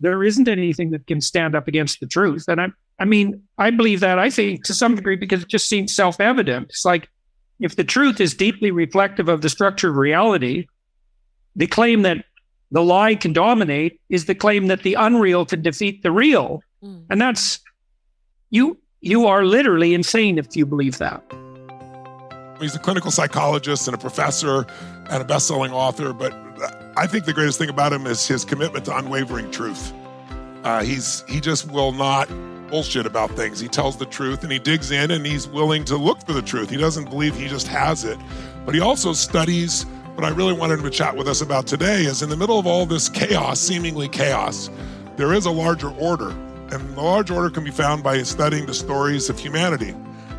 there isn't anything that can stand up against the truth. And I believe that, I think, to some degree, because it just seems self-evident. It's like, if the truth is deeply reflective of the structure of reality, the claim that the lie can dominate is the claim that the unreal can defeat the real. And that's, you are literally insane if you believe that. He's a clinical psychologist and a professor and a best-selling author, but I think the greatest thing about him is his commitment to unwavering truth. He just will not bullshit about things. He tells the truth and he digs in and he's willing to look for the truth. He doesn't believe he just has it, but he also studies. What I really wanted him to chat with us about today is, in the middle of all this chaos, seemingly chaos, there is a larger order, and the large order can be found by studying the stories of humanity.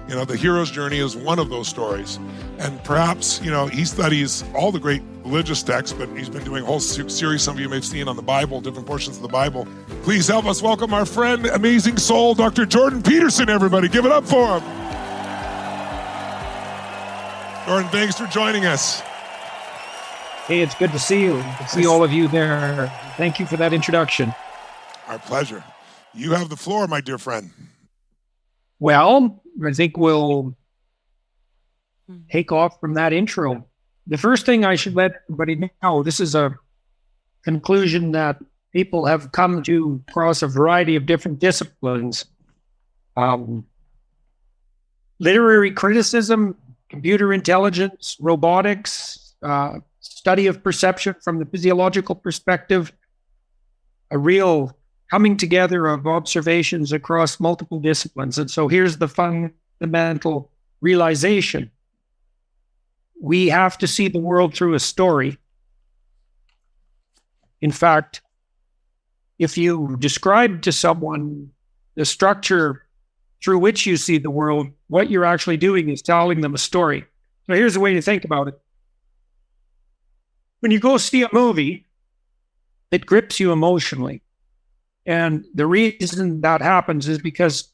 You know, the hero's journey is one of those stories. And perhaps, you know, he studies all the great religious texts, but he's been doing a whole series, some of you may have seen, on the Bible, different portions of the Bible. Please help us welcome our friend, amazing soul, Dr. Jordan Peterson, everybody. Give it up for him. Jordan, thanks for joining us. Hey, it's good to see you. Good to see all of you there. Thank you for that introduction. Our pleasure. You have the floor, my dear friend. Well, I think we'll take off from that intro. The first thing I should let everybody know, this is a conclusion that people have come to across a variety of different disciplines. Literary criticism, computer intelligence, robotics, study of perception from the physiological perspective, a real coming together of observations across multiple disciplines. And so here's the fundamental realization. We have to see the world through a story. In fact, if you describe to someone the structure through which you see the world, what you're actually doing is telling them a story. So here's a way to think about it. When you go see a movie, it grips you emotionally. And the reason that happens is because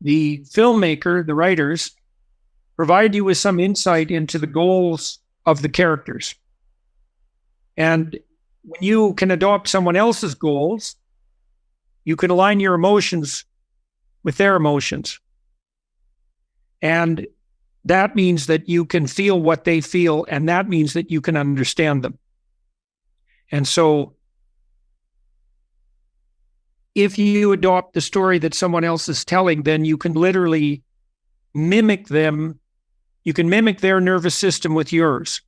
the filmmaker, the writers, provide you with some insight into the goals of the characters. And when you can adopt someone else's goals, you can align your emotions with their emotions. And that means that you can feel what they feel, and that means that you can understand them. And so if you adopt the story that someone else is telling, then you can literally mimic them. You can mimic their nervous system with yours.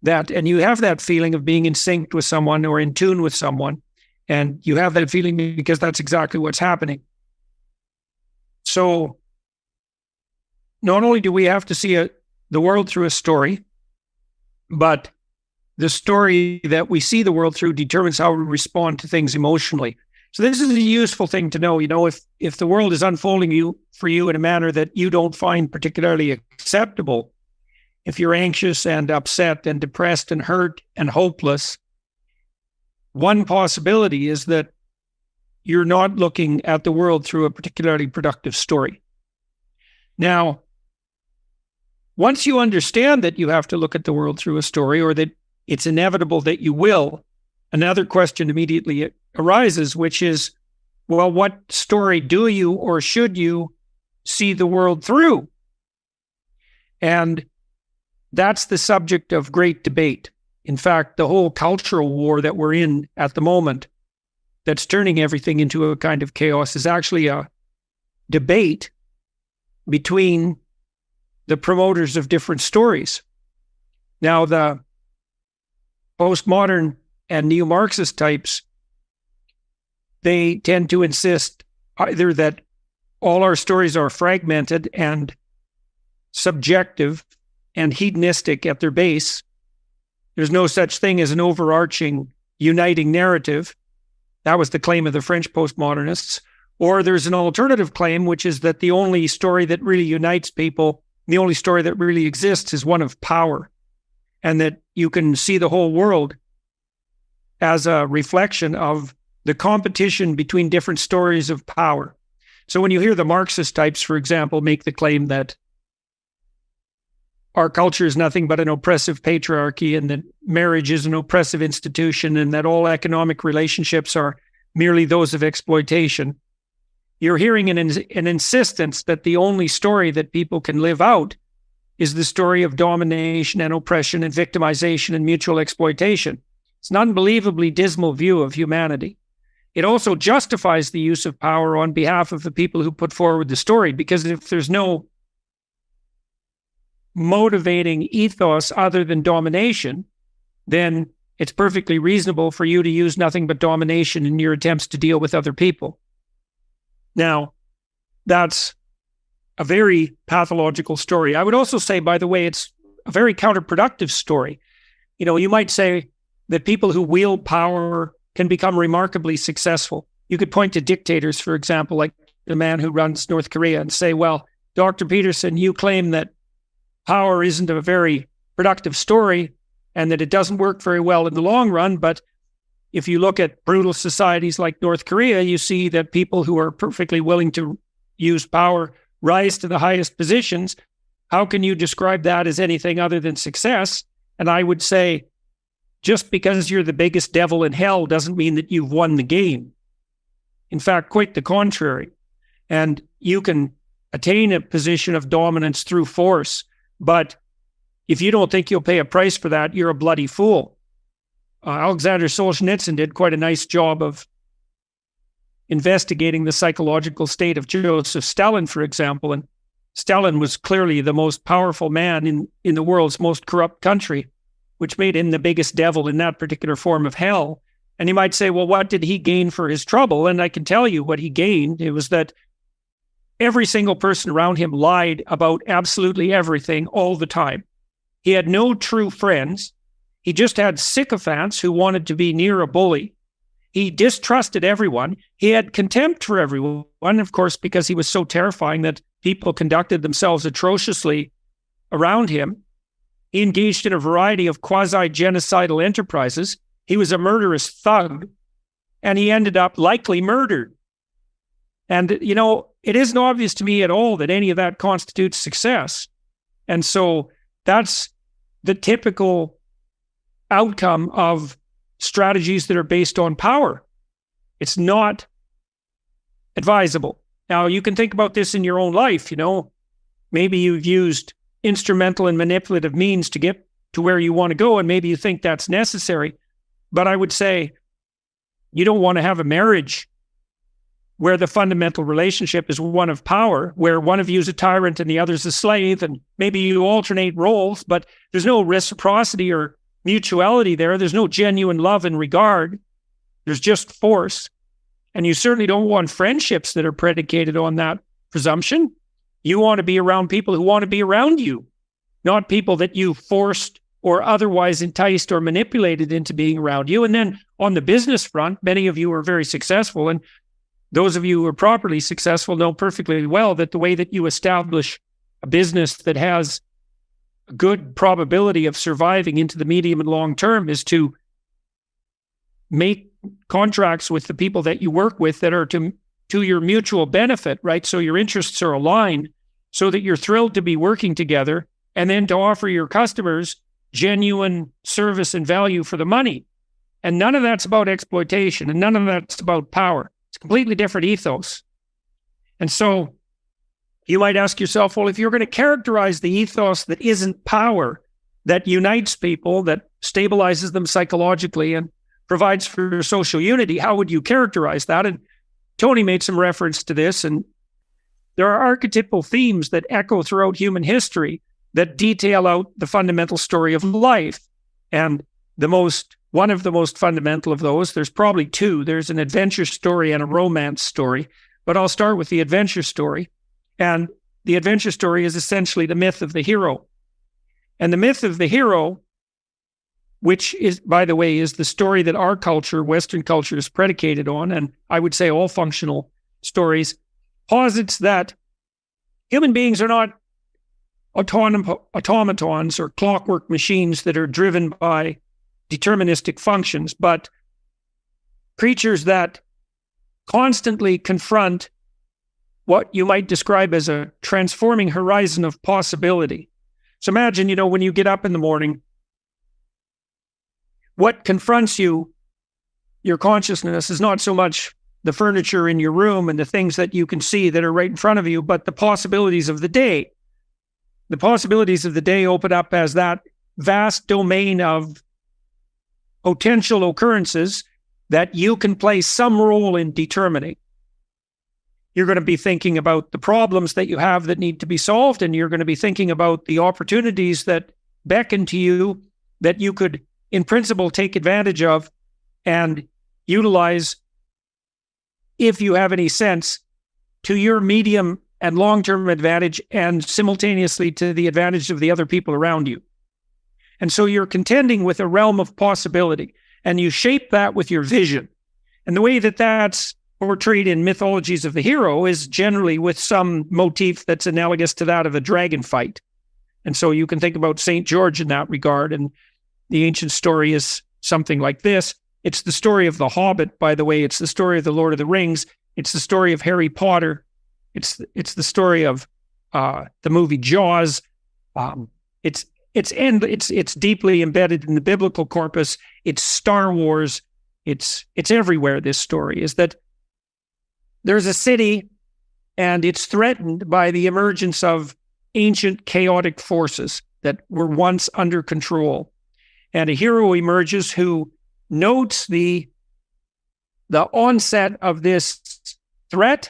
And you have that feeling of being in sync with someone or in tune with someone. And you have that feeling because that's exactly what's happening. So not only do we have to see the world through a story, but the story that we see the world through determines how we respond to things emotionally. So this is a useful thing to know. You know, if the world is unfolding for you in a manner that you don't find particularly acceptable, if you're anxious and upset and depressed and hurt and hopeless, one possibility is that you're not looking at the world through a particularly productive story. Now, once you understand that you have to look at the world through a story, or that it's inevitable that you will, another question immediately arises, which is, well, what story do you or should you see the world through? And that's the subject of great debate. In fact, the whole cultural war that we're in at the moment, that's turning everything into a kind of chaos, is actually a debate between the promoters of different stories. Now, the postmodern and neo-Marxist types, they tend to insist either that all our stories are fragmented and subjective and hedonistic at their base. There's no such thing as an overarching, uniting narrative. That was the claim of the French postmodernists. Or there's an alternative claim, which is that the only story that really unites people, the only story that really exists, is one of power, and that you can see the whole world as a reflection of the competition between different stories of power. So when you hear the Marxist types, for example, make the claim that our culture is nothing but an oppressive patriarchy, and that marriage is an oppressive institution, and that all economic relationships are merely those of exploitation. You're hearing an insistence that the only story that people can live out is the story of domination and oppression and victimization and mutual exploitation. It's an unbelievably dismal view of humanity. It also justifies the use of power on behalf of the people who put forward the story, because if there's no motivating ethos other than domination, then it's perfectly reasonable for you to use nothing but domination in your attempts to deal with other people. Now, that's a very pathological story. I would also say, by the way, it's a very counterproductive story. You know, you might say that people who wield power can become remarkably successful. You could point to dictators, for example, like the man who runs North Korea, and say, well, Dr. Peterson, you claim that power isn't a very productive story and that it doesn't work very well in the long run. But if you look at brutal societies like North Korea, you see that people who are perfectly willing to use power rise to the highest positions. How can you describe that as anything other than success? And I would say, just because you're the biggest devil in hell doesn't mean that you've won the game. In fact, quite the contrary. And you can attain a position of dominance through force, but if you don't think you'll pay a price for that, you're a bloody fool. Alexander Solzhenitsyn did quite a nice job of investigating the psychological state of Joseph Stalin, for example. And Stalin was clearly the most powerful man in the world's most corrupt country, which made him the biggest devil in that particular form of hell. And you might say, well, what did he gain for his trouble? And I can tell you what he gained. It was that every single person around him lied about absolutely everything all the time. He had no true friends. He just had sycophants who wanted to be near a bully. He distrusted everyone. He had contempt for everyone, of course, because he was so terrifying that people conducted themselves atrociously around him. He engaged in a variety of quasi-genocidal enterprises. He was a murderous thug, and he ended up likely murdered. And, you know, it isn't obvious to me at all that any of that constitutes success. And so that's the typical outcome of strategies that are based on power. It's not advisable. Now, you can think about this in your own life, you know. Maybe you've used instrumental and manipulative means to get to where you want to go, and maybe you think that's necessary. But I would say you don't want to have a marriage where the fundamental relationship is one of power, where one of you is a tyrant and the other's a slave, and maybe you alternate roles, but there's no reciprocity or mutuality there. There's no genuine love and regard. There's just force. And you certainly don't want friendships that are predicated on that presumption. You want to be around people who want to be around you, not people that you forced or otherwise enticed or manipulated into being around you. And then on the business front, many of you are very successful, and those of you who are properly successful know perfectly well that the way that you establish a business that has a good probability of surviving into the medium and long term is to make contracts with the people that you work with that are to your mutual benefit, right? So your interests are aligned so that you're thrilled to be working together, and then to offer your customers genuine service and value for the money. And none of that's about exploitation, and none of that's about power. It's a completely different ethos. And so you might ask yourself, well, if you're going to characterize the ethos that isn't power, that unites people, that stabilizes them psychologically and provides for social unity, how would you characterize that? And Tony made some reference to this, and there are archetypal themes that echo throughout human history that detail out the fundamental story of life. And one of the most fundamental of those, there's probably two. There's an adventure story and a romance story, but I'll start with the adventure story. And the adventure story is essentially the myth of the hero. And the myth of the hero, which is, by the way, is the story that our culture, Western culture, is predicated on, and I would say all functional stories, posits that human beings are not automatons or clockwork machines that are driven by deterministic functions, but creatures that constantly confront what you might describe as a transforming horizon of possibility. So imagine, when you get up in the morning, what confronts you your consciousness is not so much the furniture in your room and the things that you can see that are right in front of you, but the possibilities of the day. The possibilities of the day open up as that vast domain of potential occurrences that you can play some role in determining. You're going to be thinking about the problems that you have that need to be solved, and you're going to be thinking about the opportunities that beckon to you that you could, in principle, take advantage of and utilize, if you have any sense, to your medium and long-term advantage, and simultaneously to the advantage of the other people around you. And so you're contending with a realm of possibility, and you shape that with your vision. And the way that that's portrayed in mythologies of the hero is generally with some motif that's analogous to that of a dragon fight. And so you can think about St. George in that regard. And the ancient story is something like this. It's the story of The Hobbit, by the way. It's the story of The Lord of the Rings. It's the story of Harry Potter. It's the story of the movie Jaws. It's deeply embedded in the biblical corpus. It's Star Wars. It's everywhere. This story is that there's a city, and it's threatened by the emergence of ancient chaotic forces that were once under control. And a hero emerges who notes the onset of this threat,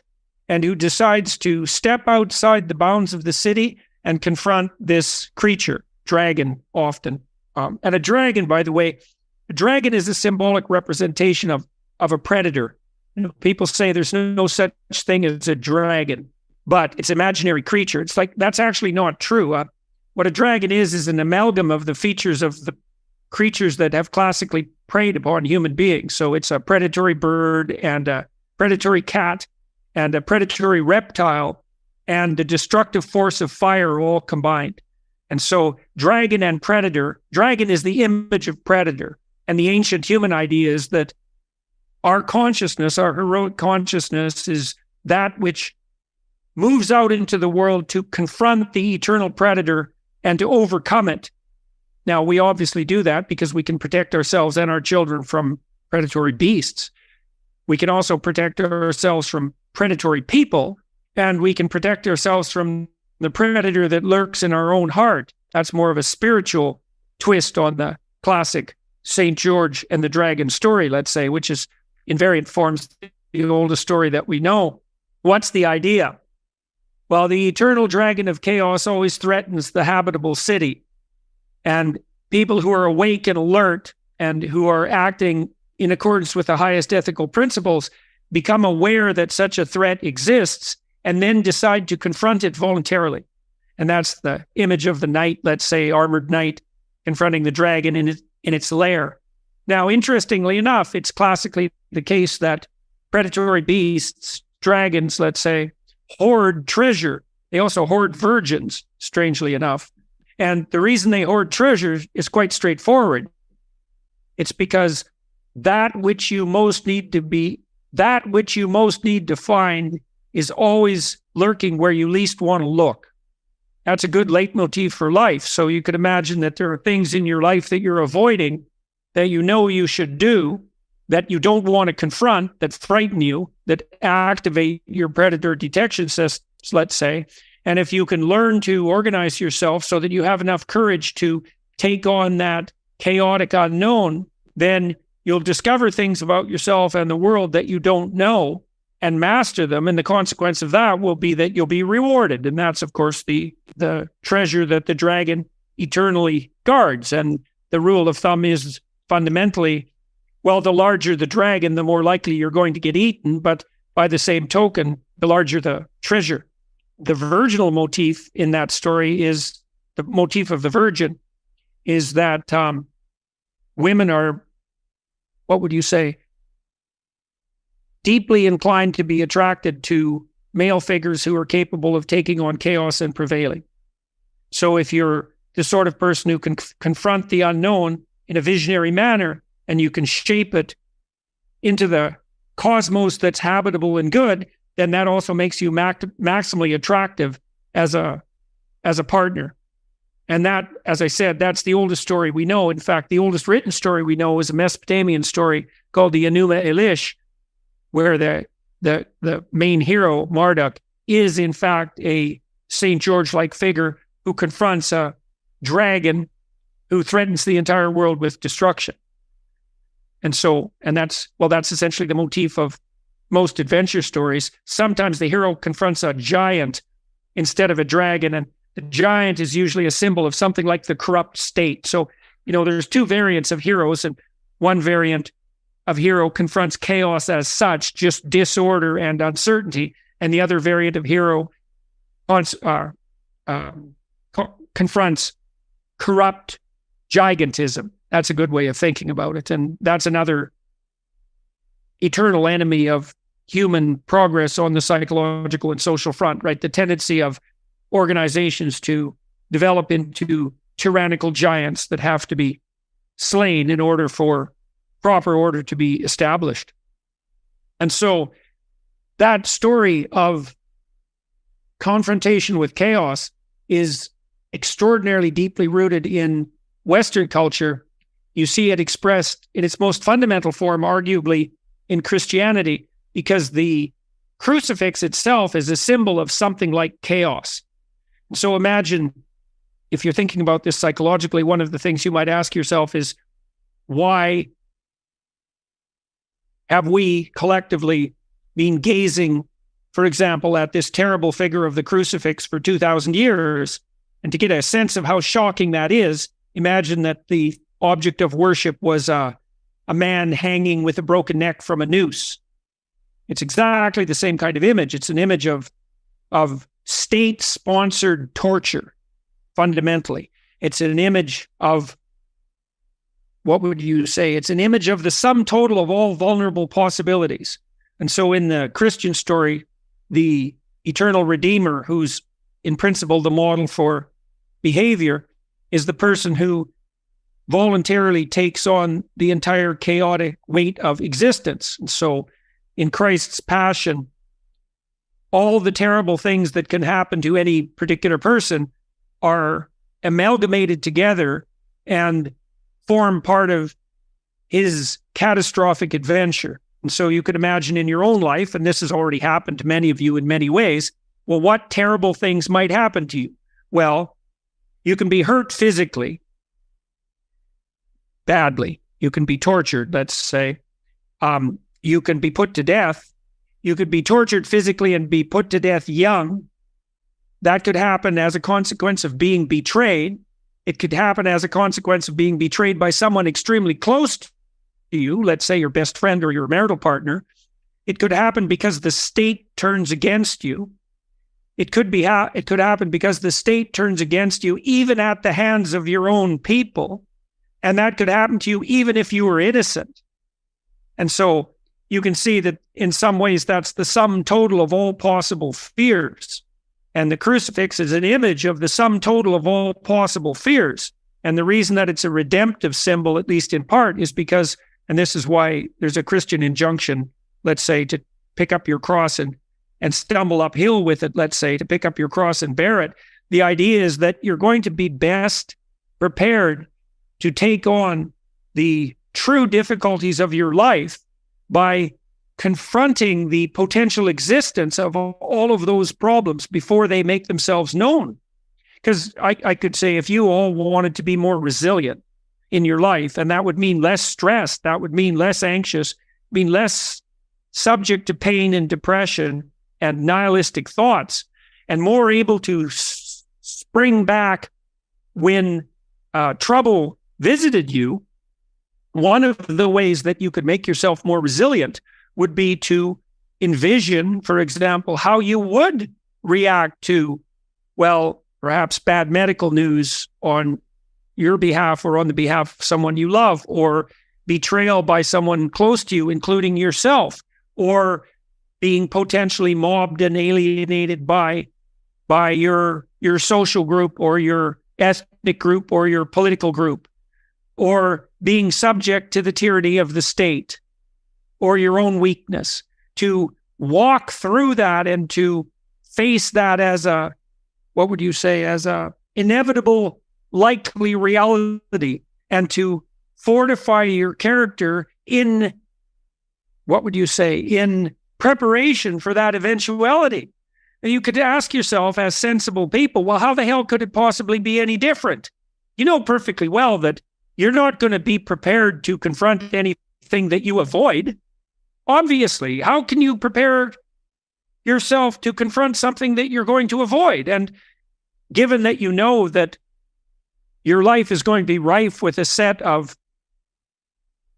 and who decides to step outside the bounds of the city and confront this creature, dragon often. And a dragon, by the way, a dragon is a symbolic representation of a predator. You know, people say there's no such thing as a dragon, but it's an imaginary creature. It's like, that's actually not true. What a dragon is an amalgam of the features of the creatures that have classically preyed upon human beings. So it's a predatory bird and a predatory cat and a predatory reptile and the destructive force of fire all combined. And so dragon and predator, dragon is the image of predator. And the ancient human idea is that our consciousness, our heroic consciousness, is that which moves out into the world to confront the eternal predator and to overcome it. Now, we obviously do that because we can protect ourselves and our children from predatory beasts. We can also protect ourselves from predatory people, and we can protect ourselves from the predator that lurks in our own heart. That's more of a spiritual twist on the classic St. George and the dragon story, let's say, which is in variant forms the oldest story that we know. What's the idea? Well, the eternal dragon of chaos always threatens the habitable city. And people who are awake and alert and who are acting in accordance with the highest ethical principles become aware that such a threat exists and then decide to confront it voluntarily. And that's the image of the knight, let's say, armored knight, confronting the dragon in its lair. Now, interestingly enough, it's classically the case that predatory beasts, dragons, let's say, hoard treasure. They also hoard virgins, strangely enough. And the reason they hoard treasure is quite straightforward. It's because that which you most need to find is always lurking where you least want to look. That's a good leitmotif for life. So you could imagine that there are things in your life that you're avoiding that you know you should do, that you don't want to confront, that frighten you, that activate your predator detection systems, let's say. And if you can learn to organize yourself so that you have enough courage to take on that chaotic unknown, then you'll discover things about yourself and the world that you don't know and master them. And the consequence of that will be that you'll be rewarded. And that's, of course, the treasure that the dragon eternally guards. And the rule of thumb is fundamentally, well, the larger the dragon, the more likely you're going to get eaten. But by the same token, the larger the treasure. The virginal motif in that story is the motif of the virgin, is that women are, what would you say, deeply inclined to be attracted to male figures who are capable of taking on chaos and prevailing. So if you're the sort of person who can confront the unknown in a visionary manner, and you can shape it into the cosmos that's habitable and good, then that also makes you maximally attractive as a partner. And that, as I said, that's the oldest story we know. In fact, the oldest written story we know is a Mesopotamian story called the Enuma Elish, where the main hero, Marduk, is in fact a St. George-like figure who confronts a dragon who threatens the entire world with destruction. And that's essentially the motif of most adventure stories. Sometimes the hero confronts a giant instead of a dragon, and the giant is usually a symbol of something like the corrupt state. So, there's two variants of heroes, and one variant of hero confronts chaos as such, just disorder and uncertainty, and the other variant of hero confronts corrupt gigantism. That's a good way of thinking about it, and that's another eternal enemy of human progress on the psychological and social front, right? The tendency of organizations to develop into tyrannical giants that have to be slain in order for proper order to be established. And so that story of confrontation with chaos is extraordinarily deeply rooted in Western culture. You see it expressed in its most fundamental form, arguably, in Christianity, because the crucifix itself is a symbol of something like chaos. So imagine, if you're thinking about this psychologically, one of the things you might ask yourself is, why have we collectively been gazing, for example, at this terrible figure of the crucifix for 2,000 years? And to get a sense of how shocking that is, imagine that the object of worship was a man hanging with a broken neck from a noose. It's exactly the same kind of image. It's an image of state-sponsored torture, fundamentally. It's an image of, what would you say? It's an image of the sum total of all vulnerable possibilities. And so in the Christian story, the eternal Redeemer, who's in principle the model for behavior, is the person who voluntarily takes on the entire chaotic weight of existence. And so in Christ's passion, all the terrible things that can happen to any particular person are amalgamated together and form part of his catastrophic adventure. And so you could imagine in your own life, and this has already happened to many of you in many ways, well, what terrible things might happen to you? Well, you can be hurt physically, badly. You can be tortured, let's say. You can be put to death. You could be tortured physically and be put to death young. That could happen as a consequence of being betrayed. It could happen as a consequence of being betrayed by someone extremely close to you, let's say your best friend or your marital partner. It could happen because the state turns against you. It could happen because the state turns against you even at the hands of your own people. And that could happen to you even if you were innocent. And so you can see that in some ways that's the sum total of all possible fears. And the crucifix is an image of the sum total of all possible fears. And the reason that it's a redemptive symbol, at least in part, is because, and this is why there's a Christian injunction, let's say, to pick up your cross and stumble uphill with it, let's say, to pick up your cross and bear it. The idea is that you're going to be best prepared to take on the true difficulties of your life by confronting the potential existence of all of those problems before they make themselves known. Because I could say, if you all wanted to be more resilient in your life, and that would mean less stress, that would mean less anxious, mean less subject to pain and depression and nihilistic thoughts, and more able to spring back when trouble visited you, one of the ways that you could make yourself more resilient would be to envision, for example, how you would react to, well, perhaps bad medical news on your behalf or on the behalf of someone you love, or betrayal by someone close to you, including yourself, or being potentially mobbed and alienated by your social group or your ethnic group or your political group, or being subject to the tyranny of the state or your own weakness. To walk through that and to face that as a, what would you say, as a inevitable likely reality and to fortify your character in, what would you say, in preparation for that eventuality. And you could ask yourself as sensible people, well, how the hell could it possibly be any different? You know perfectly well that you're not going to be prepared to confront anything that you avoid. Obviously, how can you prepare yourself to confront something that you're going to avoid? And given that you know that your life is going to be rife with a set of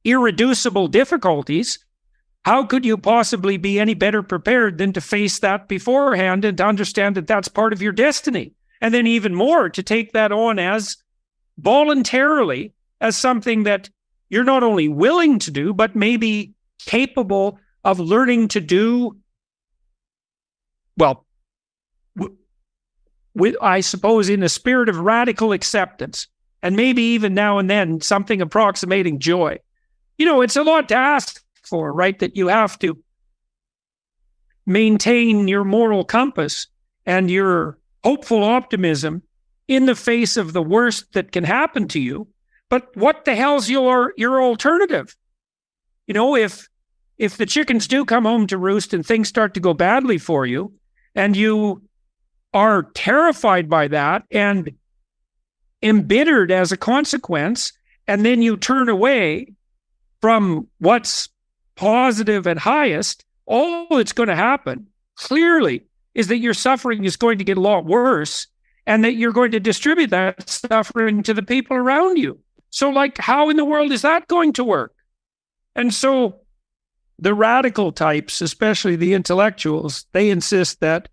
irreducible difficulties, how could you possibly be any better prepared than to face that beforehand and to understand that that's part of your destiny? And then even more, to take that on as voluntarily as something that you're not only willing to do, but maybe capable of learning to do, well, with, I suppose, in a spirit of radical acceptance, and maybe even now and then something approximating joy. You know, it's a lot to ask for, right? That you have to maintain your moral compass and your hopeful optimism in the face of the worst that can happen to you. But what the hell's your alternative? You know, if the chickens do come home to roost and things start to go badly for you, and you are terrified by that and embittered as a consequence, and then you turn away from what's positive and highest, all that's going to happen clearly is that your suffering is going to get a lot worse, and that you're going to distribute that suffering to the people around you. So, like, how in the world is that going to work? And so the radical types, especially the intellectuals, they insist that,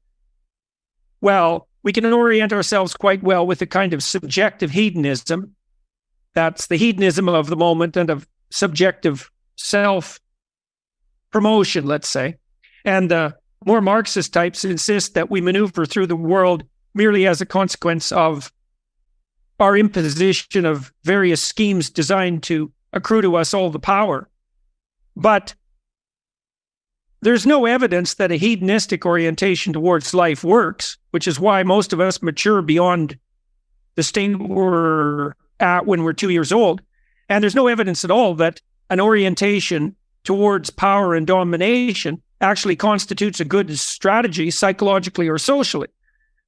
well, we can orient ourselves quite well with a kind of subjective hedonism. That's the hedonism of the moment and of subjective self-promotion, let's say. And more Marxist types insist that we maneuver through the world merely as a consequence of our imposition of various schemes designed to accrue to us all the power. But there's no evidence that a hedonistic orientation towards life works, which is why most of us mature beyond the state we're at when we're 2 years old. And there's no evidence at all that an orientation towards power and domination actually constitutes a good strategy psychologically or socially.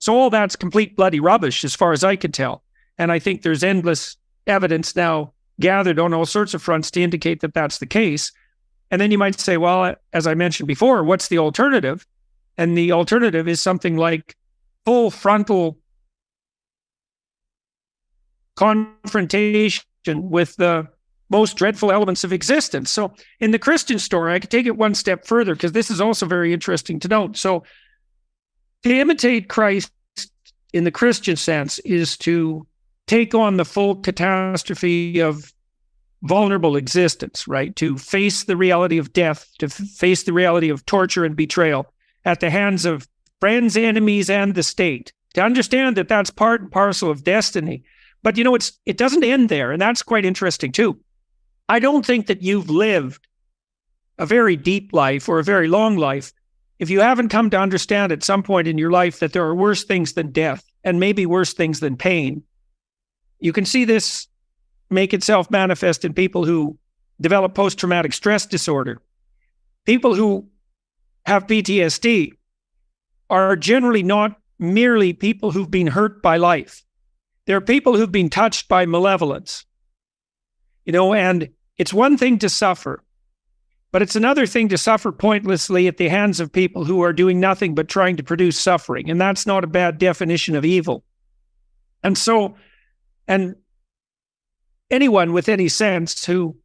So all that's complete bloody rubbish as far as I can tell. And I think there's endless evidence now gathered on all sorts of fronts to indicate that that's the case. And then you might say, well, as I mentioned before, what's the alternative? And the alternative is something like full frontal confrontation with the most dreadful elements of existence. So in the Christian story, I could take it one step further, because this is also very interesting to note. So to imitate Christ in the Christian sense is to take on the full catastrophe of vulnerable existence, right? To face the reality of death, to face the reality of torture and betrayal at the hands of friends, enemies, and the state. To understand that that's part and parcel of destiny. But, you know, it doesn't end there, and that's quite interesting too. I don't think that you've lived a very deep life or a very long life if you haven't come to understand at some point in your life that there are worse things than death, and maybe worse things than pain. You can see this make itself manifest in people who develop post-traumatic stress disorder. People who have PTSD are generally not merely people who've been hurt by life. They're people who've been touched by malevolence. You know, and it's one thing to suffer, but it's another thing to suffer pointlessly at the hands of people who are doing nothing but trying to produce suffering. And that's not a bad definition of evil. And so, and anyone with any sense who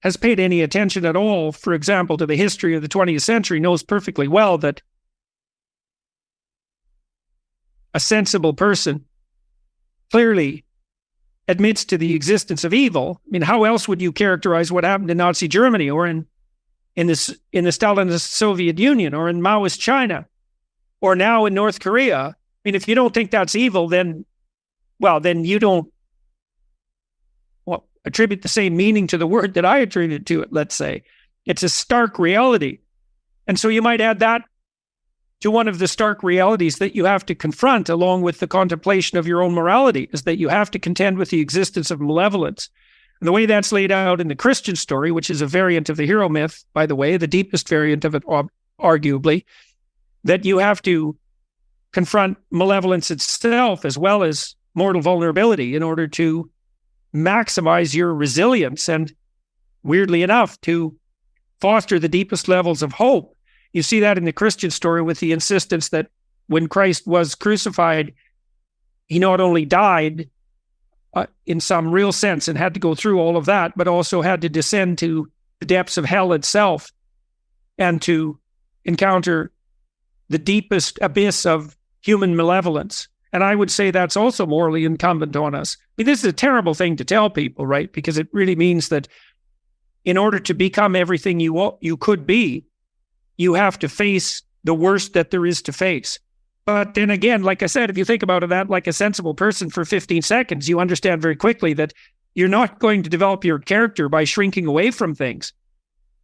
has paid any attention at all, for example, to the history of the 20th century, knows perfectly well that a sensible person clearly admits to the existence of evil. I mean, how else would you characterize what happened in Nazi Germany, or in the Stalinist Soviet Union, or in Maoist China, or now in North Korea? I mean, if you don't think that's evil, then you don't attribute the same meaning to the word that I attribute to it, let's say. It's a stark reality. And so you might add that to one of the stark realities that you have to confront along with the contemplation of your own morality, is that you have to contend with the existence of malevolence. And the way that's laid out in the Christian story, which is a variant of the hero myth, by the way, the deepest variant of it, arguably, that you have to confront malevolence itself as well as mortal vulnerability in order to maximize your resilience and, weirdly enough, to foster the deepest levels of hope. You see that in the Christian story with the insistence that when Christ was crucified, he not only died in some real sense and had to go through all of that, but also had to descend to the depths of hell itself and to encounter the deepest abyss of human malevolence. And I would say that's also morally incumbent on us. I mean, this is a terrible thing to tell people, right? Because it really means that in order to become everything you could be, you have to face the worst that there is to face. But then again, like I said, if you think about that like a sensible person for 15 seconds, you understand very quickly that you're not going to develop your character by shrinking away from things.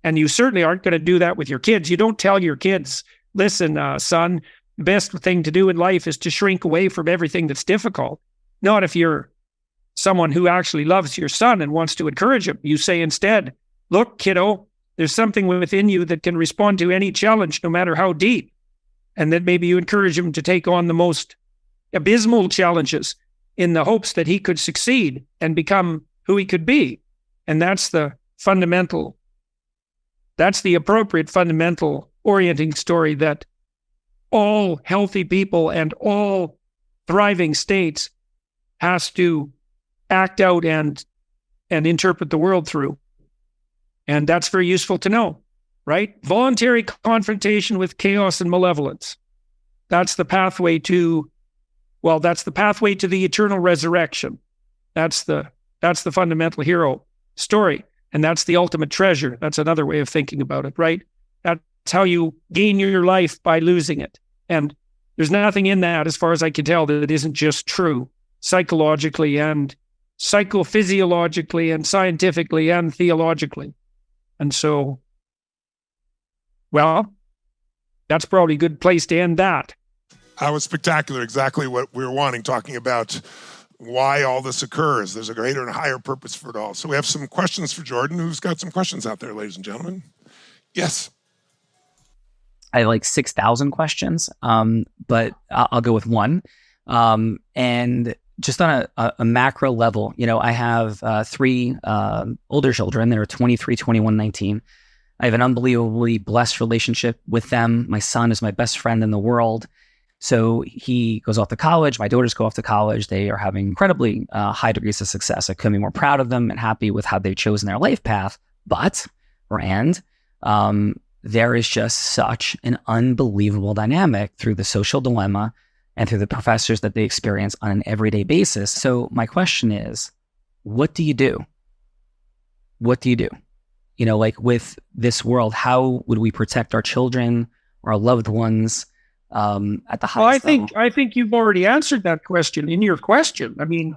And you certainly aren't going to do that with your kids. You don't tell your kids, listen, son, the best thing to do in life is to shrink away from everything that's difficult. Not if you're someone who actually loves your son and wants to encourage him. You say instead, look, kiddo, there's something within you that can respond to any challenge, no matter how deep. And that maybe you encourage him to take on the most abysmal challenges in the hopes that he could succeed and become who he could be. And that's the appropriate fundamental orienting story that all healthy people and all thriving states has to act out and interpret the world through. And that's very useful to know, right? Voluntary confrontation with chaos and malevolence. That's the pathway to the eternal resurrection. That's the fundamental hero story. And that's the ultimate treasure. That's another way of thinking about it, right? That's how you gain your life, by losing it. And there's nothing in that, as far as I can tell, that isn't just true psychologically and psychophysiologically and scientifically and theologically. And so, well, that's probably a good place to end that. That was spectacular. Exactly what we were wanting, talking about why all this occurs. There's a greater and higher purpose for it all. So we have some questions for Jordan. Who's got some questions out there, ladies and gentlemen? Yes. I have like 6,000 questions, but I'll go with one. And just on a macro level, I have 3 older children. They're 23, 21, 19. I have an unbelievably blessed relationship with them. My son is my best friend in the world. So he goes off to college. My daughters go off to college. They are having incredibly high degrees of success. I couldn't be more proud of them and happy with how they've chosen their life path. But there is just such an unbelievable dynamic through the social dilemma and through the professors that they experience on an everyday basis. So my question is, what do you do? What do you do? Like with this world, how would we protect our children, our loved ones at the highest level? I think you've already answered that question in your question. I mean,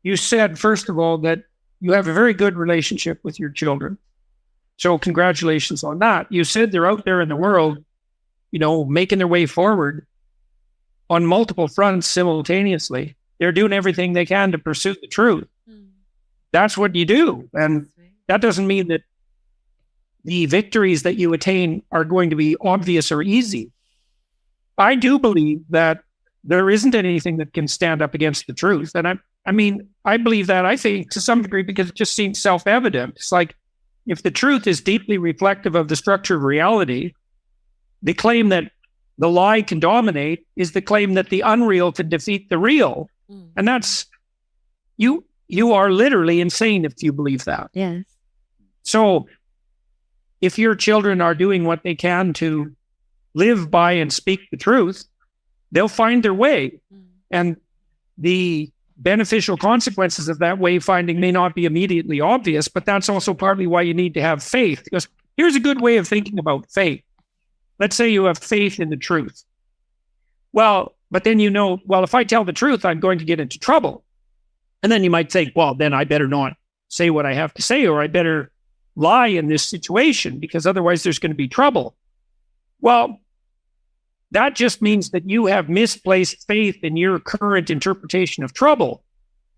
you said, first of all, that you have a very good relationship with your children. So congratulations on that. You said they're out there in the world, making their way forward on multiple fronts simultaneously. They're doing everything they can to pursue the truth. That's what you do. And that doesn't mean that the victories that you attain are going to be obvious or easy. I do believe that there isn't anything that can stand up against the truth. And I believe that, I think, to some degree, because it just seems self-evident. It's like, if the truth is deeply reflective of the structure of reality, the claim that the lie can dominate is the claim that the unreal can defeat the real. And that's, you are literally insane if you believe that. Yes. So if your children are doing what they can to live by and speak the truth, they'll find their way. And the beneficial consequences of that wayfinding may not be immediately obvious, but that's also partly why you need to have faith. Because here's a good way of thinking about faith. Let's say you have faith in the truth. Well, but then if I tell the truth, I'm going to get into trouble. And then you might think, well, then I better not say what I have to say, or I better lie in this situation, because otherwise there's going to be trouble. Well, that just means that you have misplaced faith in your current interpretation of trouble.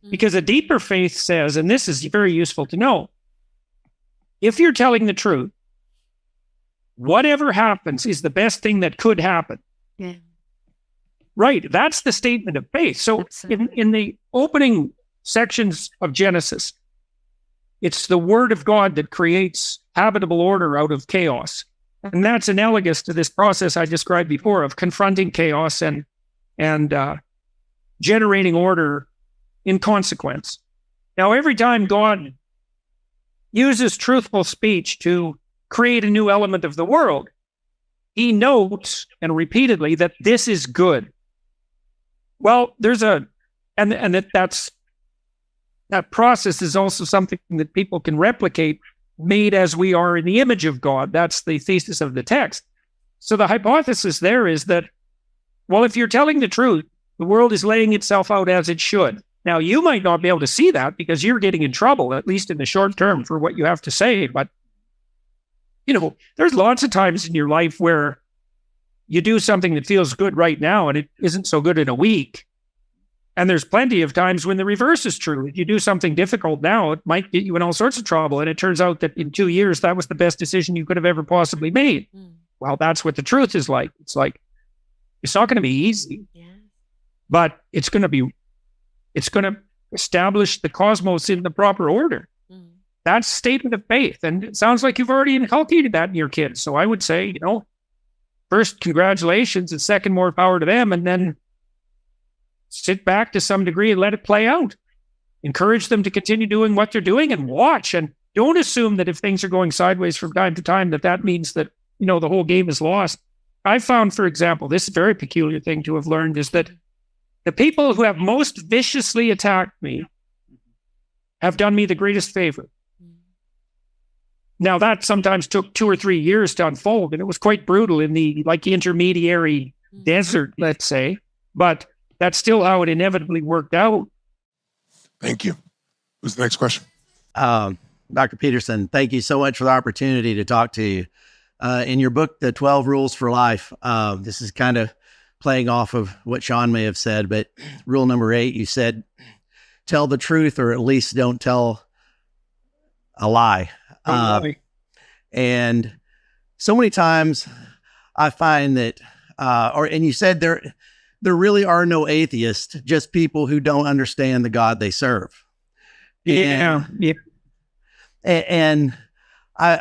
Because a deeper faith says, and this is very useful to know, if you're telling the truth, whatever happens is the best thing that could happen. Yeah. Right. That's the statement of faith. So in the opening sections of Genesis, it's the word of God that creates habitable order out of chaos. And that's analogous to this process I described before of confronting chaos and generating order in consequence. Now, every time God uses truthful speech to create a new element of the world, he notes, and repeatedly, that this is good. Well, there's that process is also something that people can replicate, made as we are in the image of God. That's the thesis of the text. So the hypothesis there is that, well, if you're telling the truth, the world is laying itself out as it should. Now, you might not be able to see that because you're getting in trouble, at least in the short term, for what you have to say. But, there's lots of times in your life where you do something that feels good right now and it isn't so good in a week. And there's plenty of times when the reverse is true. If you do something difficult now, it might get you in all sorts of trouble. And it turns out that in 2 years, that was the best decision you could have ever possibly made. Well, that's what the truth is like. It's like, it's not going to be easy, but it's going to establish the cosmos in the proper order. That's a statement of faith. And it sounds like you've already inculcated that in your kids. So I would say, first, congratulations, and second, more power to them. And then sit back to some degree and let it play out. Encourage them to continue doing what they're doing and watch. And don't assume that if things are going sideways from time to time, that means that, the whole game is lost. I found, for example, this very peculiar thing to have learned is that the people who have most viciously attacked me have done me the greatest favor. Now, that sometimes took 2 or 3 years to unfold, and it was quite brutal in the intermediary desert, let's say. But that's still how it inevitably worked out. Thank you. Who's the next question? Dr. Peterson, thank you so much for the opportunity to talk to you. In your book, The 12 Rules for Life, this is kind of playing off of what Sean may have said, but rule number 8, you said, tell the truth, or at least don't tell a lie. And so many times I find that, and you said there really are no atheists, just people who don't understand the God they serve. And I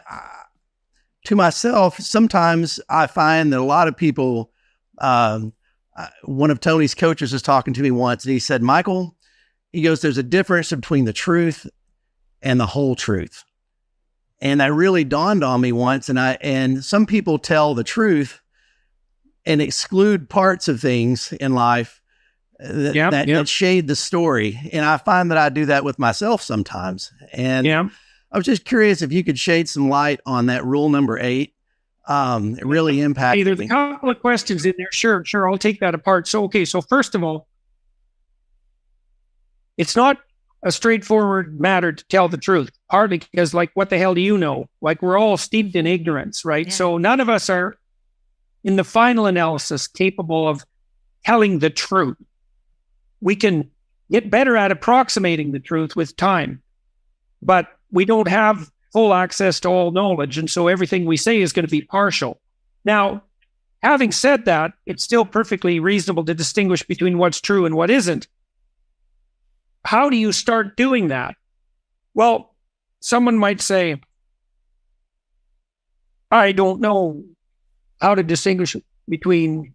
to myself, sometimes I find that a lot of people, one of Tony's coaches was talking to me once, and he said, Michael, he goes, there's a difference between the truth and the whole truth. And that really dawned on me once. And some people tell the truth and exclude parts of things in life that shade the story. And I find that I do that with myself sometimes. And I was just curious if you could shed some light on that rule number 8. It really impacted There's me. a couple of questions in there. Sure. I'll take that apart. So first of all, it's not a straightforward matter to tell the truth, partly because, what the hell do you know? We're all steeped in ignorance, right? Yeah. So none of us are, in the final analysis, capable of telling the truth. We can get better at approximating the truth with time, but we don't have full access to all knowledge, and so everything we say is going to be partial. Now, having said that, it's still perfectly reasonable to distinguish between what's true and what isn't. How do you start doing that? Well, someone might say, I don't know how to distinguish between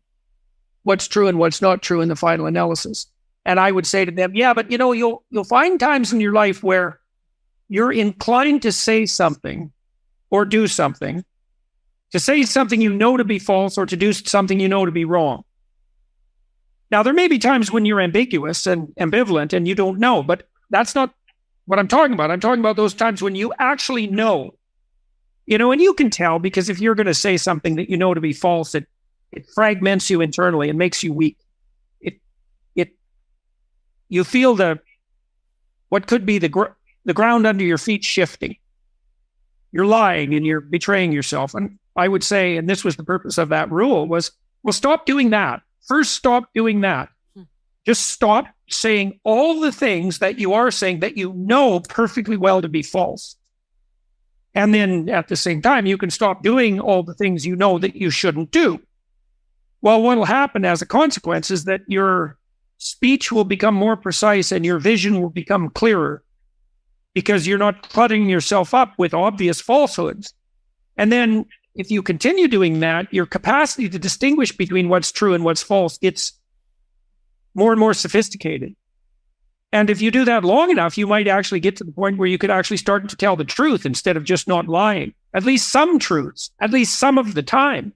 what's true and what's not true in the final analysis. And I would say to them, but you'll find times in your life where you're inclined to say something or do something, to say something you know to be false or to do something you know to be wrong. Now, there may be times when you're ambiguous and ambivalent and you don't know, but that's not what I'm talking about. I'm talking about those times when you actually know, and you can tell, because if you're going to say something that you know to be false, it fragments you internally and makes you weak. You feel what could be the ground under your feet shifting. You're lying and you're betraying yourself. And I would say, and this was the purpose of that rule, was Well, stop doing that. First, stop doing that. Just stop saying all the things that you are saying that you know perfectly well to be false. And then at the same time, you can stop doing all the things you know that you shouldn't do. Well, what will happen as a consequence is that your speech will become more precise and your vision will become clearer because you're not cluttering yourself up with obvious falsehoods. And then if you continue doing that, your capacity to distinguish between what's true and what's false gets more and more sophisticated. And if you do that long enough, you might actually get to the point where you could actually start to tell the truth instead of just not lying. At least some truths, at least some of the time.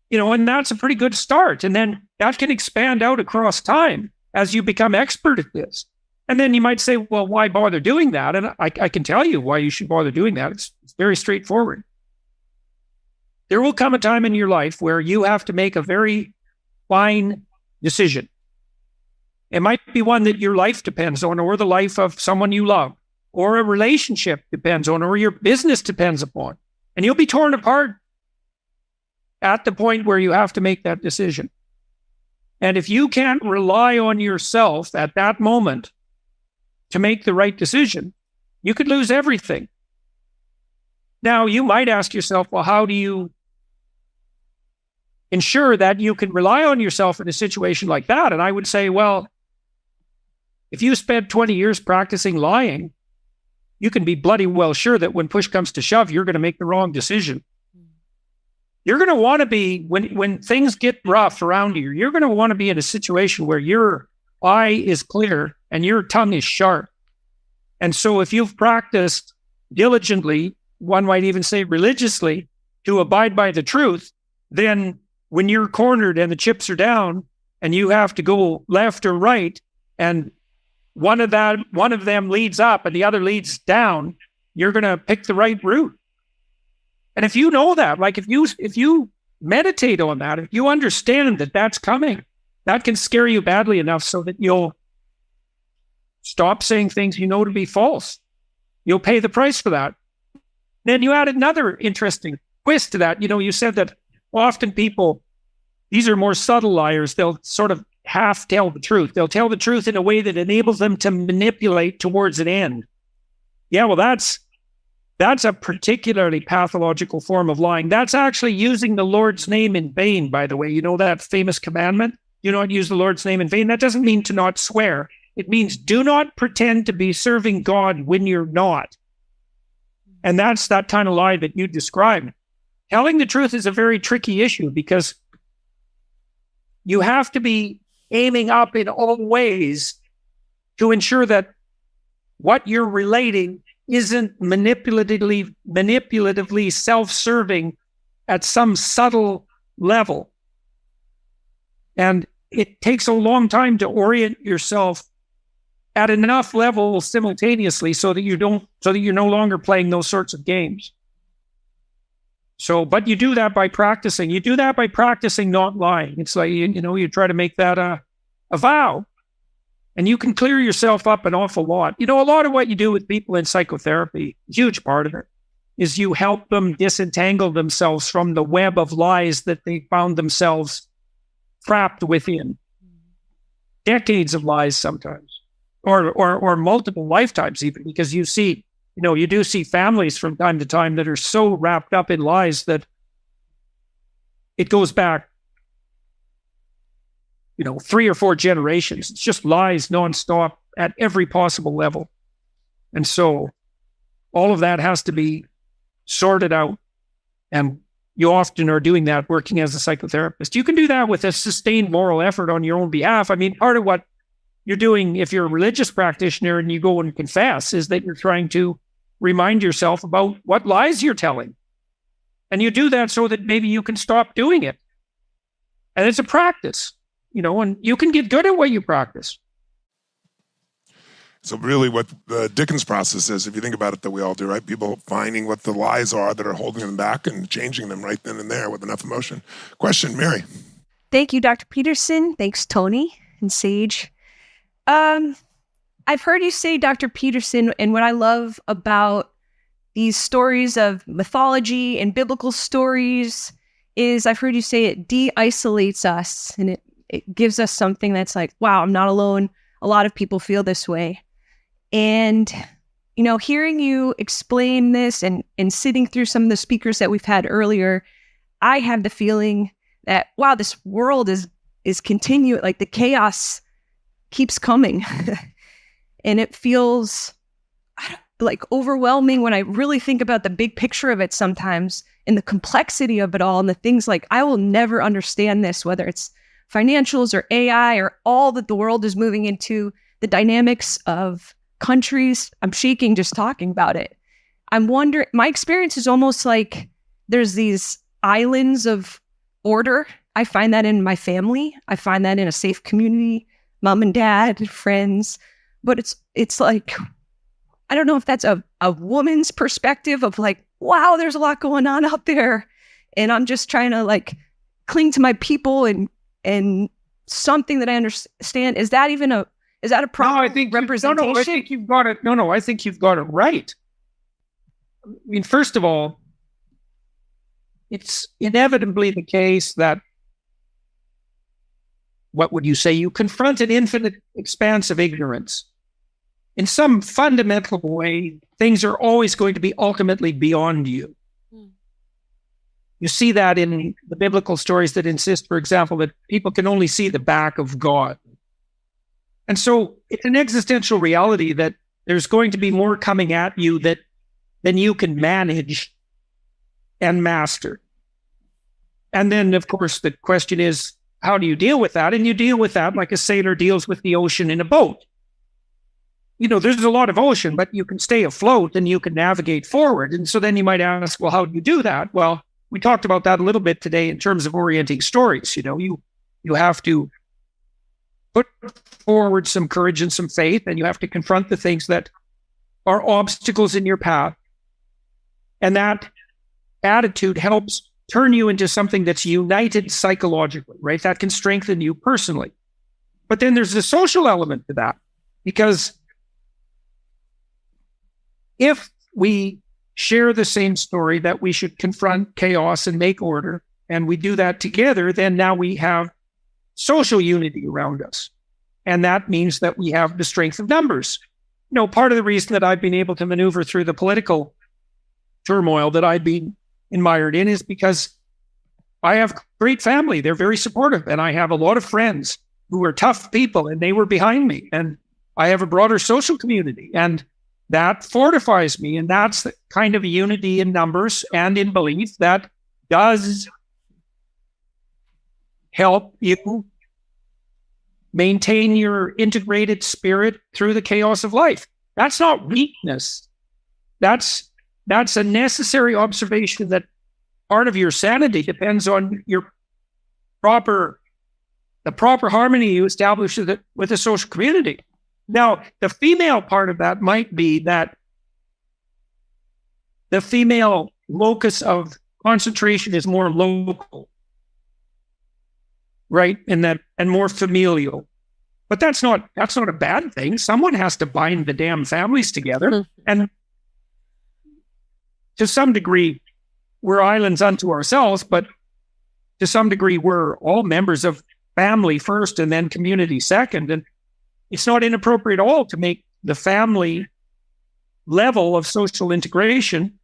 And that's a pretty good start. And then that can expand out across time as you become expert at this. And then you might say, well, why bother doing that? And I can tell you why you should bother doing that. It's very straightforward. There will come a time in your life where you have to make a very fine decision. It might be one that your life depends on, or the life of someone you love, or a relationship depends on, or your business depends upon. And you'll be torn apart at the point where you have to make that decision. And if you can't rely on yourself at that moment to make the right decision, you could lose everything. Now, you might ask yourself, well, how do you ensure that you can rely on yourself in a situation like that? And I would say, well, if you spent 20 years practicing lying, you can be bloody well sure that when push comes to shove, you're going to make the wrong decision. You're going to want to be, when things get rough around you, you're going to want to be in a situation where your eye is clear and your tongue is sharp. And so if you've practiced diligently, one might even say religiously, to abide by the truth, then when you're cornered and the chips are down and you have to go left or right, and one of them leads up and the other leads down, you're going to pick the right route. And if you know that, like if you meditate on that, if you understand that that's coming, that can scare you badly enough so that you'll stop saying things you know to be false. You'll pay the price for that. Then you add another interesting twist to that. You said that often people, these are more subtle liars. They'll sort of half tell the truth. They'll tell the truth in a way that enables them to manipulate towards an end. Yeah, well, that's a particularly pathological form of lying. That's actually using the Lord's name in vain, by the way. You know that famous commandment? Do not use the Lord's name in vain. That doesn't mean to not swear. It means do not pretend to be serving God when you're not. And that's that kind of lie that you described. Telling the truth is a very tricky issue because you have to be aiming up in all ways to ensure that what you're relating isn't manipulatively self-serving at some subtle level. And it takes a long time to orient yourself at enough levels simultaneously so that you're no longer playing those sorts of games. So, but you do that by practicing. You do that by practicing not lying. It's like, you try to make that a vow. And you can clear yourself up an awful lot. A lot of what you do with people in psychotherapy, a huge part of it, is you help them disentangle themselves from the web of lies that they found themselves trapped within. Decades of lies sometimes, or multiple lifetimes even, because you do see families from time to time that are so wrapped up in lies that it goes back 3 or 4 generations. It's just lies nonstop at every possible level. And so all of that has to be sorted out. And you often are doing that working as a psychotherapist. You can do that with a sustained moral effort on your own behalf. I mean, part of what you're doing, if you're a religious practitioner and you go and confess, is that you're trying to remind yourself about what lies you're telling. And you do that so that maybe you can stop doing it. And it's a practice. And you can get good at what you practice. So really what the Dickens process is, if you think about it, that we all do, right? People finding what the lies are that are holding them back and changing them right then and there with enough emotion. Question, Mary. Thank you, Dr. Peterson. Thanks, Tony and Sage. I've heard you say, Dr. Peterson, and what I love about these stories of mythology and biblical stories is, I've heard you say, it de-isolates us, and it gives us something that's like, wow, I'm not alone. A lot of people feel this way. And, hearing you explain this and sitting through some of the speakers that we've had earlier, I have the feeling that, wow, this world is continuing, like the chaos keeps coming. And it feels like overwhelming when I really think about the big picture of it sometimes, and the complexity of it all, and the things like, I will never understand this, whether it's financials or AI or all that the world is moving into, the dynamics of countries. I'm shaking just talking about it. I'm wondering, my experience is almost like there's these islands of order. I find that in my family. I find that in a safe community, mom and dad, friends. But it's like, I don't know if that's a woman's perspective of like, wow, there's a lot going on out there. And I'm just trying to like cling to my people and something that I understand. Is that a proper No, I think representation? I think you've got it. No, I think you've got it right. I mean, first of all, it's inevitably the case that, what would you say? You confront an infinite expanse of ignorance. In some fundamental way, things are always going to be ultimately beyond you. You see that in the biblical stories that insist, for example, that people can only see the back of God. And so it's an existential reality that there's going to be more coming at you than you can manage and master. And then, of course, the question is, how do you deal with that? And you deal with that like a sailor deals with the ocean in a boat. There's a lot of ocean, but you can stay afloat and you can navigate forward. And so then you might ask, well, how do you do that? Well, we talked about that a little bit today in terms of orienting stories. You have to put forward some courage and some faith, and you have to confront the things that are obstacles in your path. And that attitude helps turn you into something that's united psychologically, right? That can strengthen you personally. But then there's the social element to that, because if we share the same story that we should confront chaos and make order, and we do that together, then now we have social unity around us. And that means that we have the strength of numbers. Part of the reason that I've been able to maneuver through the political turmoil that I've been mired in is because I have great family. They're very supportive. And I have a lot of friends who are tough people, and they were behind me. And I have a broader social community, and that fortifies me. And that's the kind of a unity in numbers and in belief that does help you maintain your integrated spirit through the chaos of life. That's not weakness. That's a necessary observation that part of your sanity depends on the proper harmony you establish with the social community. Now, the female part of that might be that the female locus of concentration is more local, right? And more familial. But that's not a bad thing. Someone has to bind the damn families together. Mm-hmm. And to some degree, we're islands unto ourselves, but to some degree, we're all members of family first and then community second. And it's not inappropriate at all to make the family level of social integration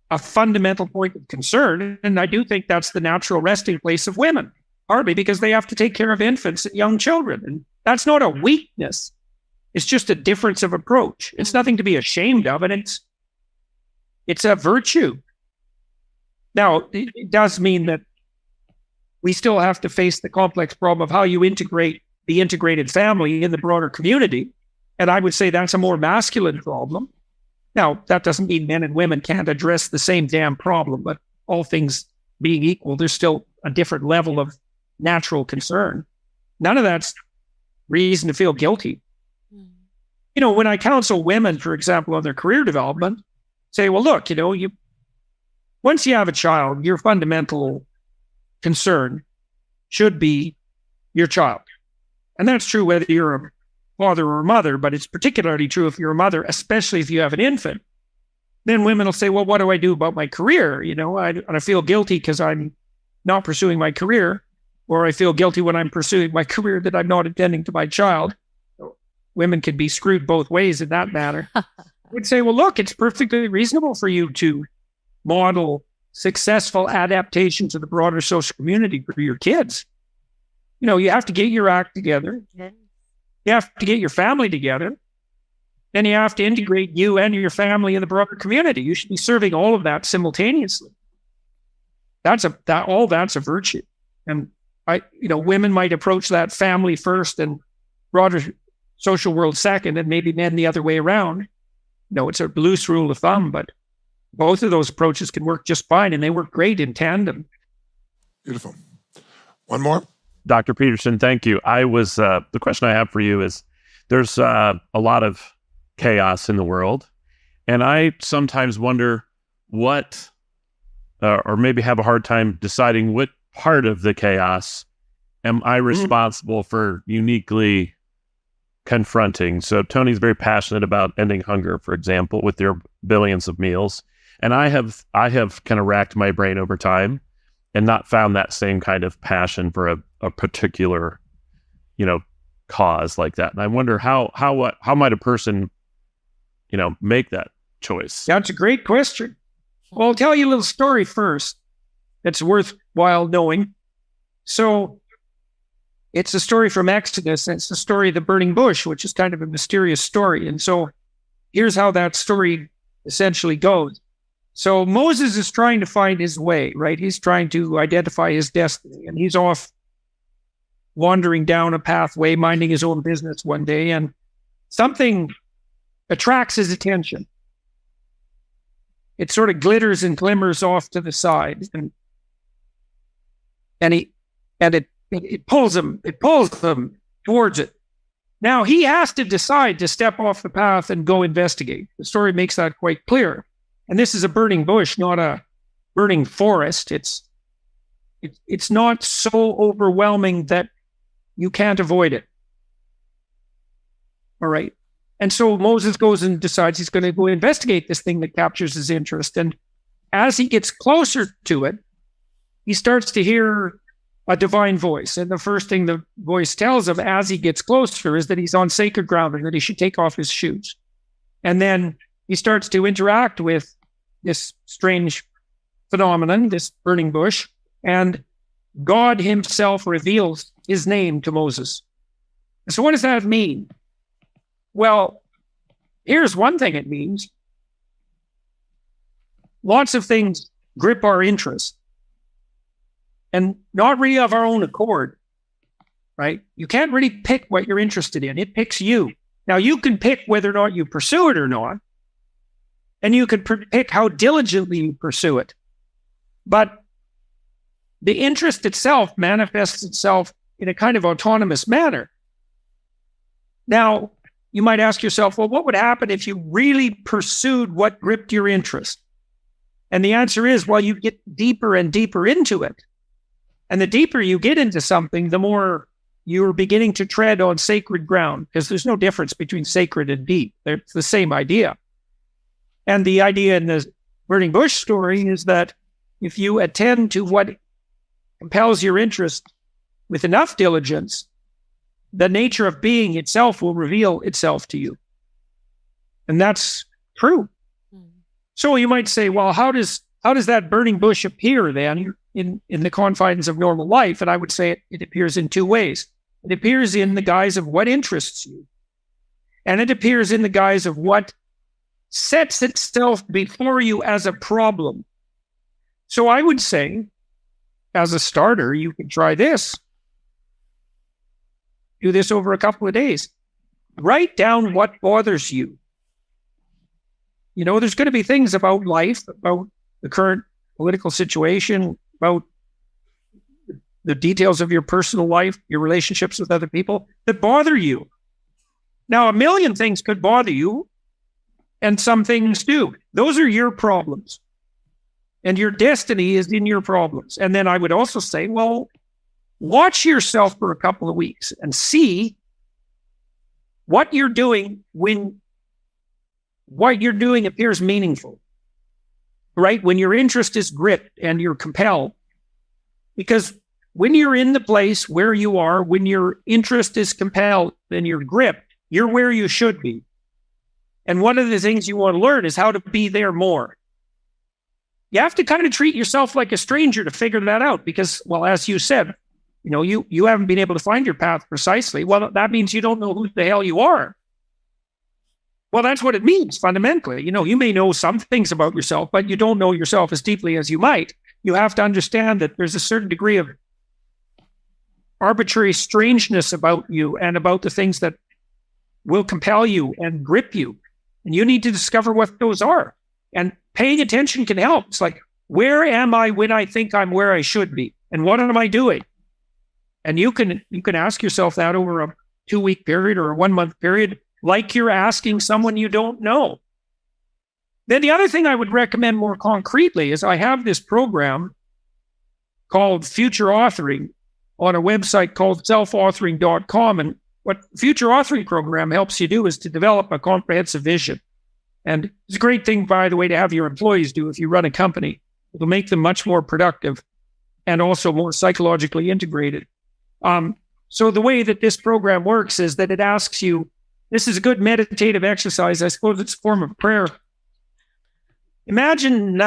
a fundamental point of concern. And I do think that's the natural resting place of women, partly because they have to take care of infants and young children. And that's not a weakness. It's just a difference of approach. It's nothing to be ashamed of, and it's a virtue. Now, it does mean that we still have to face the complex problem of how you integrate the integrated family in the broader community. And I would say that's a more masculine problem. Now, that doesn't mean men and women can't address the same damn problem, but all things being equal, there's still a different level of natural concern. None of that's reason to feel guilty. When I counsel women, for example, on their career development, say, well, look, once you have a child, your fundamental concern should be your child. And that's true whether you're a father or a mother, but it's particularly true if you're a mother, especially if you have an infant. Then women will say, well, what do I do about my career? I feel guilty because I'm not pursuing my career, or I feel guilty when I'm pursuing my career that I'm not attending to my child. Women can be screwed both ways in that matter. I would say, well, look, it's perfectly reasonable for you to model successful adaptation to the broader social community for your kids. You have to get your act together. You have to get your family together. Then you have to integrate you and your family in the broader community. You should be serving all of that simultaneously. That's a virtue. And women might approach that family first and broader social world second, and maybe men the other way around. It's a loose rule of thumb, but both of those approaches can work just fine, and they work great in tandem. Beautiful. One more. Dr. Peterson, thank you. The question I have for you is, there's a lot of chaos in the world, and I sometimes wonder what, or maybe have a hard time deciding what part of the chaos am I responsible for uniquely confronting. So Tony's very passionate about ending hunger, for example, with their billions of meals. And I have kind of racked my brain over time and not found that same kind of passion for a particular, cause like that. And I wonder how might a person, make that choice? That's a great question. Well, I'll tell you a little story first that's worthwhile knowing. So it's a story from Exodus, and it's the story of the burning bush, which is kind of a mysterious story. And so here's how that story essentially goes. So Moses is trying to find his way, right? He's trying to identify his destiny, and he's off wandering down a pathway, minding his own business one day, and something attracts his attention. It sort of glitters and glimmers off to the side, and it pulls him towards it. Now he has to decide to step off the path and go investigate. The story makes that quite clear. And this is a burning bush, not a burning forest. It's not so overwhelming that you can't avoid it. All right. And so Moses goes and decides he's going to go investigate this thing that captures his interest. And as he gets closer to it, he starts to hear a divine voice. And the first thing the voice tells him as he gets closer is that he's on sacred ground and that he should take off his shoes. And then he starts to interact with this strange phenomenon, this burning bush, and God himself reveals his name to Moses. So what does that mean? Well, here's one thing it means. Lots of things grip our interest, and not really of our own accord, right? You can't really pick what you're interested in. It picks you. Now, you can pick whether or not you pursue it or not, and you can pick how diligently you pursue it. But the interest itself manifests itself in a kind of autonomous manner. Now, you might ask yourself, well, what would happen if you really pursued what gripped your interest? And the answer is, well, you get deeper and deeper into it. And the deeper you get into something, the more you're beginning to tread on sacred ground, because there's no difference between sacred and deep. It's the same idea. And the idea in the burning bush story is that if you attend to what compels your interest with enough diligence, the nature of being itself will reveal itself to you. And that's true. So you might say, well, how does that burning bush appear then in the confines of normal life? And I would say it appears in two ways. It appears in the guise of what interests you. And it appears in the guise of what sets itself before you as a problem. So I would say, as a starter, you can try this. Do this over a couple of days. Write down what bothers you. There's going to be things about life, about the current political situation, about the details of your personal life, your relationships with other people that bother you. Now, a million things could bother you, and some things do. Those are your problems. And your destiny is in your problems. And then I would also say, well, watch yourself for a couple of weeks and see what you're doing when what you're doing appears meaningful, right? When your interest is gripped and you're compelled, Because when you're in the place where you are, when your interest is compelled and you're gripped, you're where you should be. And one of the things you want to learn is how to be there more. You have to kind of treat yourself like a stranger to figure that out because, well, as you said, you haven't been able to find your path precisely. Well, that means you don't know who the hell you are. Well, that's what it means fundamentally. You may know some things about yourself, but you don't know yourself as deeply as you might. You have to understand that there's a certain degree of arbitrary strangeness about you and about the things that will compel you and grip you. And you need to discover what those are. And paying attention can help. It's like, where am I when I think I'm where I should be? And what am I doing? And you can ask yourself that over a 2-week period or a 1-month period, like you're asking someone you don't know. Then the other thing I would recommend more concretely is I have this program called Future Authoring on a website called selfauthoring.com. And what Future Authoring program helps you do is to develop a comprehensive vision. And it's a great thing, by the way, to have your employees do if you run a company. It'll make them much more productive and also more psychologically integrated. So the way that this program works is that it asks you, this is a good meditative exercise. I suppose it's a form of prayer. Imagine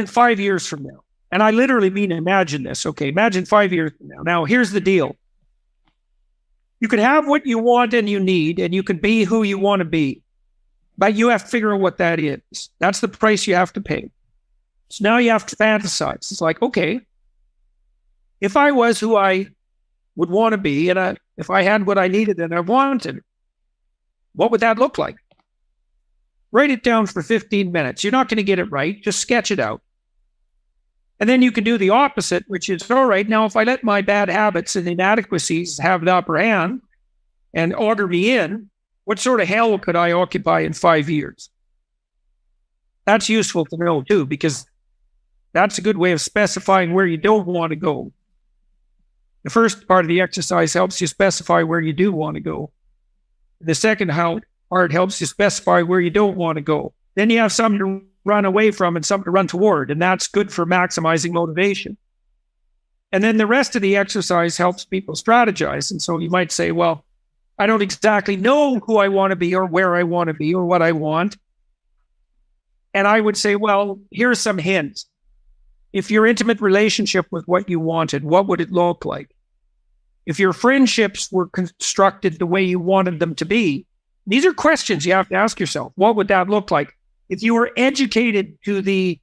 5 years from now. And I literally mean imagine this. Okay, imagine 5 years from now. Now, here's the deal. You can have what you want and you need, and you can be who you want to be. But you have to figure out what that is. That's the price you have to pay. So now you have to fantasize. It's like, okay, if I was who I would want to be, and if I had what I needed and I wanted, what would that look like? Write it down for 15 minutes. You're not going to get it right. Just sketch it out. And then you can do the opposite, which is, all right, now if I let my bad habits and inadequacies have the upper hand and order me in, what sort of hell could I occupy in 5 years? That's useful to know too, because that's a good way of specifying where you don't want to go. The first part of the exercise helps you specify where you do want to go. The second part helps you specify where you don't want to go. Then you have something to run away from and something to run toward, and that's good for maximizing motivation. And then the rest of the exercise helps people strategize. And so you might say, well, I don't exactly know who I want to be or where I want to be or what I want. And I would say, well, here's some hints. If your intimate relationship with what you wanted, what would it look like? If your friendships were constructed the way you wanted them to be, these are questions you have to ask yourself. What would that look like? If you were educated to the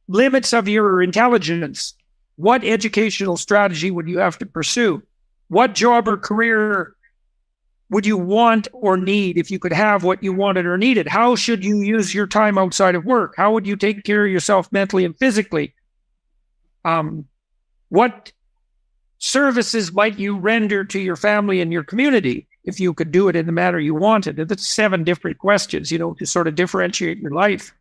limits of your intelligence, what educational strategy would you have to pursue? What job or career would you want or need if you could have what you wanted or needed? How should you use your time outside of work? How would you take care of yourself mentally and physically? What services might you render to your family and your community if you could do it in the manner you wanted? And that's 7 different questions, to sort of differentiate your life.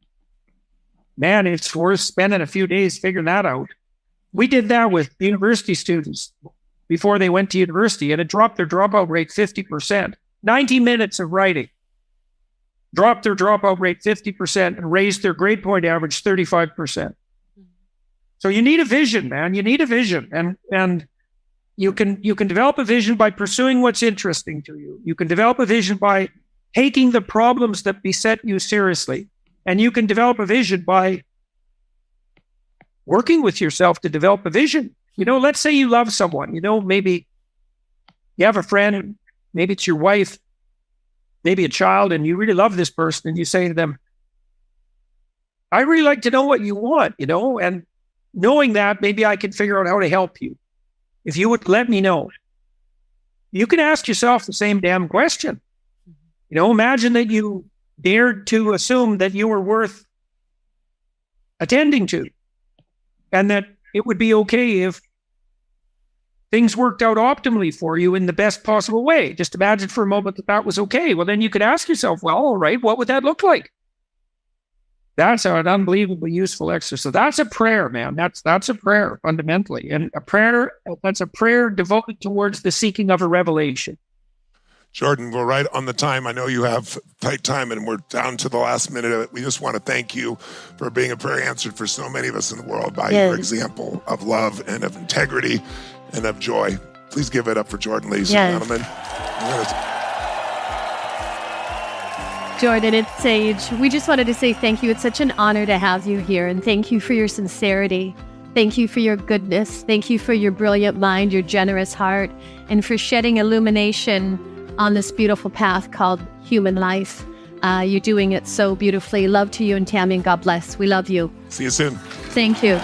Man, it's worth spending a few days figuring that out. We did that with university students before they went to university, and it dropped their dropout rate 50%. 90 minutes of writing dropped their dropout rate 50% and raised their grade point average 35%. So you need a vision, man. You need a vision. And you can develop a vision by pursuing what's interesting to you. You can develop a vision by taking the problems that beset you seriously. And you can develop a vision by working with yourself to develop a vision. Let's say you love someone, maybe you have a friend, maybe it's your wife, maybe a child, and you really love this person, and you say to them, I really like to know what you want, and knowing that, maybe I can figure out how to help you. If you would let me know. You can ask yourself the same damn question. Imagine that you dared to assume that you were worth attending to, and that it would be okay if things worked out optimally for you in the best possible way. Just imagine for a moment that was okay. Well, then you could ask yourself, well, all right, what would that look like? That's an unbelievably useful exercise. So that's a prayer, man. That's a prayer fundamentally. And that's a prayer devoted towards the seeking of a revelation. Jordan, we're right on the time. I know you have tight time and we're down to the last minute of it. We just want to thank you for being a prayer answered for so many of us in the world by your example of love and of integrity and of joy. Please give it up for Jordan, ladies and gentlemen. Jordan and Sage, we just wanted to say thank you. It's such an honor to have you here, and thank you for your sincerity. Thank you for your goodness. Thank you for your brilliant mind, your generous heart, and for shedding illumination on this beautiful path called human life. You're doing it so beautifully. Love to you and Tammy, and God bless. We love you. See you soon. Thank you.